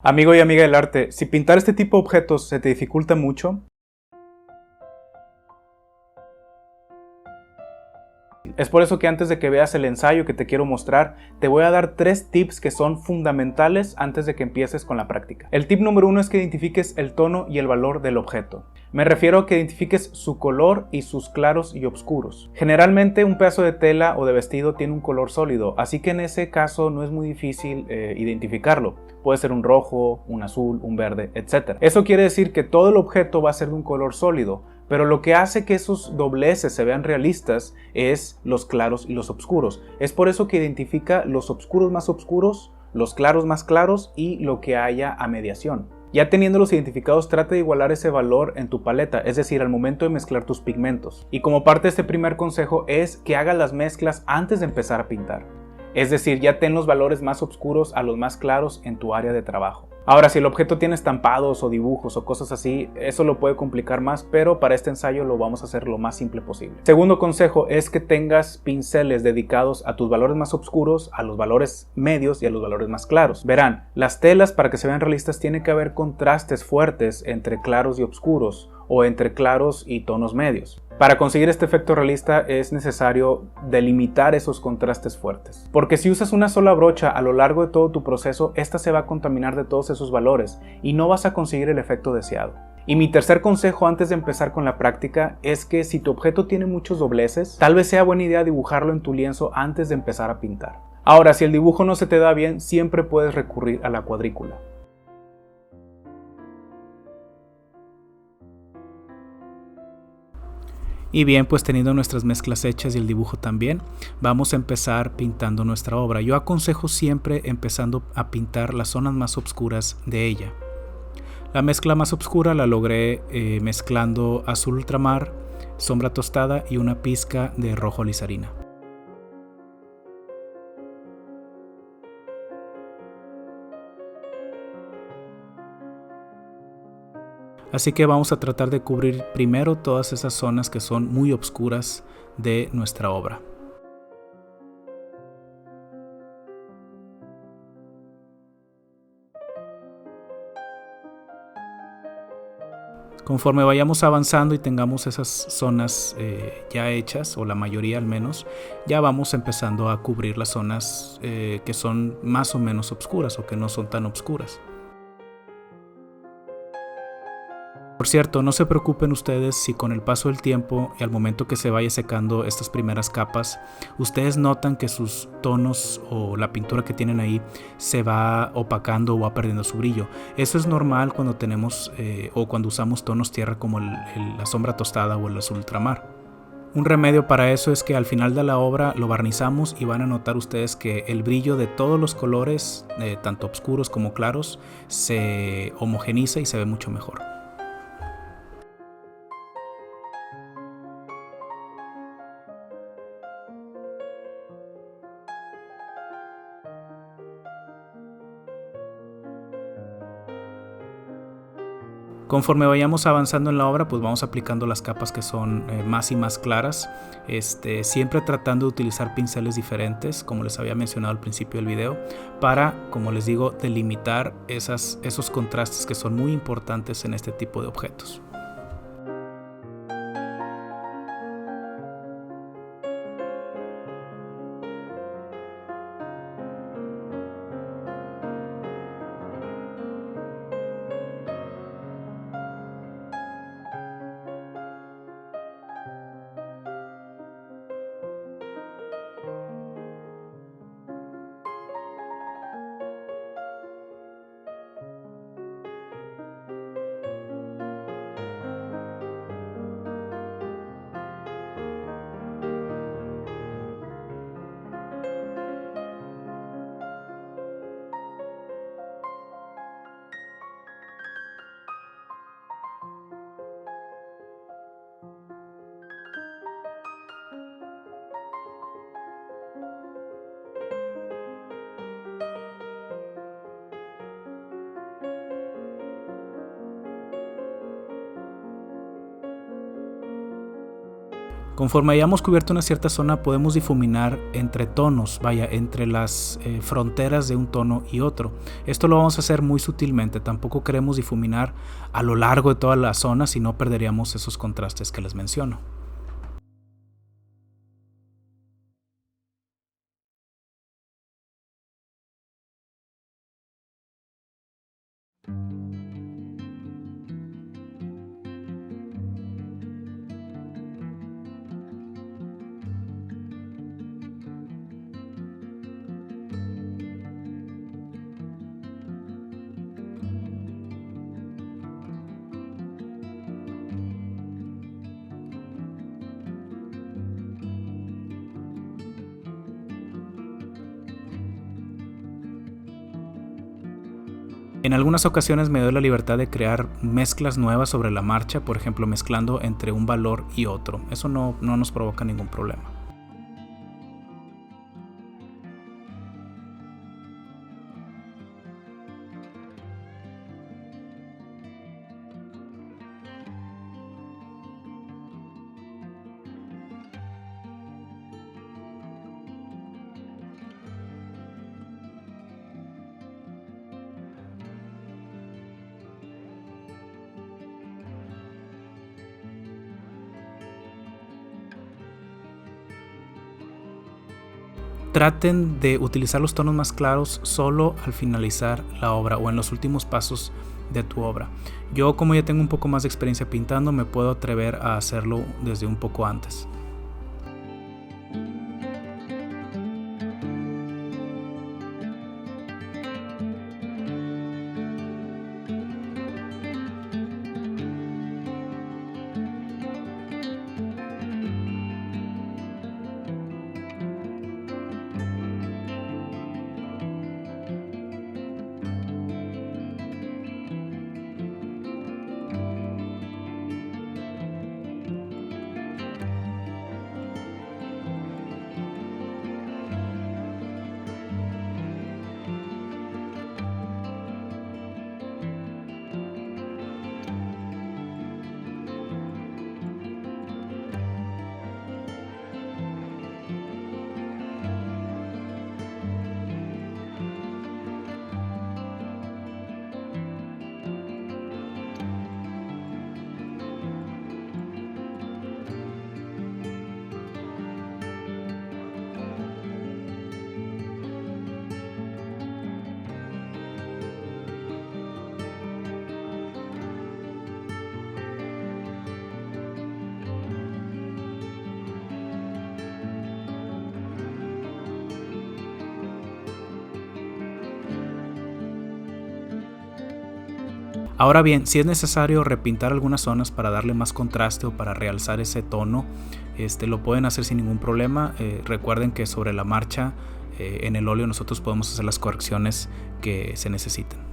Amigo y amiga del arte, si pintar este tipo de objetos se te dificulta mucho, es por eso que antes de que veas el ensayo que te quiero mostrar, te voy a dar 3 tips que son fundamentales antes de que empieces con la práctica. El tip número 1 es que identifiques el tono y el valor del objeto. Me refiero a que identifiques su color y sus claros y oscuros. Generalmente un pedazo de tela o de vestido tiene un color sólido, así que en ese caso no es muy difícil identificarlo. Puede ser un rojo, un azul, un verde, etc. Eso quiere decir que todo el objeto va a ser de un color sólido, pero lo que hace que esos dobleces se vean realistas es los claros y los oscuros. Es por eso que identifica los oscuros más oscuros, los claros más claros y lo que haya a mediación. Ya teniéndolos identificados, trata de igualar ese valor en tu paleta, es decir, al momento de mezclar tus pigmentos. Y como parte de este primer consejo es que hagas las mezclas antes de empezar a pintar. Es decir, ya ten los valores más oscuros a los más claros en tu área de trabajo. Ahora, si el objeto tiene estampados o dibujos o cosas así, eso lo puede complicar más, pero para este ensayo lo vamos a hacer lo más simple posible. Segundo consejo es que tengas pinceles dedicados a tus valores más oscuros, a los valores medios y a los valores más claros. Verán, las telas para que se vean realistas tiene que haber contrastes fuertes entre claros y oscuros o entre claros y tonos medios. Para conseguir este efecto realista es necesario delimitar esos contrastes fuertes. Porque si usas una sola brocha a lo largo de todo tu proceso, esta se va a contaminar de todos esos valores y no vas a conseguir el efecto deseado. Y mi tercer consejo antes de empezar con la práctica es que si tu objeto tiene muchos dobleces, tal vez sea buena idea dibujarlo en tu lienzo antes de empezar a pintar. Ahora, si el dibujo no se te da bien, siempre puedes recurrir a la cuadrícula. Y bien, pues teniendo nuestras mezclas hechas y el dibujo también, vamos a empezar pintando nuestra obra. Yo aconsejo siempre empezando a pintar las zonas más oscuras de ella. La mezcla más oscura la logré mezclando azul ultramar, sombra tostada y una pizca de rojo lisarina. Así que vamos a tratar de cubrir primero todas esas zonas que son muy oscuras de nuestra obra. Conforme vayamos avanzando y tengamos esas zonas ya hechas, o la mayoría al menos, ya vamos empezando a cubrir las zonas que son más o menos oscuras o que no son tan oscuras. Por cierto, no se preocupen ustedes si con el paso del tiempo y al momento que se vaya secando estas primeras capas, ustedes notan que sus tonos o la pintura que tienen ahí se va opacando o va perdiendo su brillo. Eso es normal cuando tenemos o cuando usamos tonos tierra como la sombra tostada o el azul ultramar. Un remedio para eso es que al final de la obra lo barnizamos y van a notar ustedes que el brillo de todos los colores, tanto oscuros como claros, se homogeniza y se ve mucho mejor. Conforme vayamos avanzando en la obra, pues vamos aplicando las capas que son más y más claras, siempre tratando de utilizar pinceles diferentes, como les había mencionado al principio del video, para, como les digo, delimitar esos contrastes que son muy importantes en este tipo de objetos. Conforme hayamos cubierto una cierta zona, podemos difuminar entre tonos, entre las fronteras de un tono y otro. Esto lo vamos a hacer muy sutilmente, tampoco queremos difuminar a lo largo de toda la zona, si no perderíamos esos contrastes que les menciono. En algunas ocasiones me doy la libertad de crear mezclas nuevas sobre la marcha, por ejemplo mezclando entre un valor y otro. Eso no nos provoca ningún problema. Traten de utilizar los tonos más claros solo al finalizar la obra o en los últimos pasos de tu obra. Yo, como ya tengo un poco más de experiencia pintando, me puedo atrever a hacerlo desde un poco antes. Ahora bien, si es necesario repintar algunas zonas para darle más contraste o para realzar ese tono, lo pueden hacer sin ningún problema. Recuerden que sobre la marcha en el óleo nosotros podemos hacer las correcciones que se necesiten.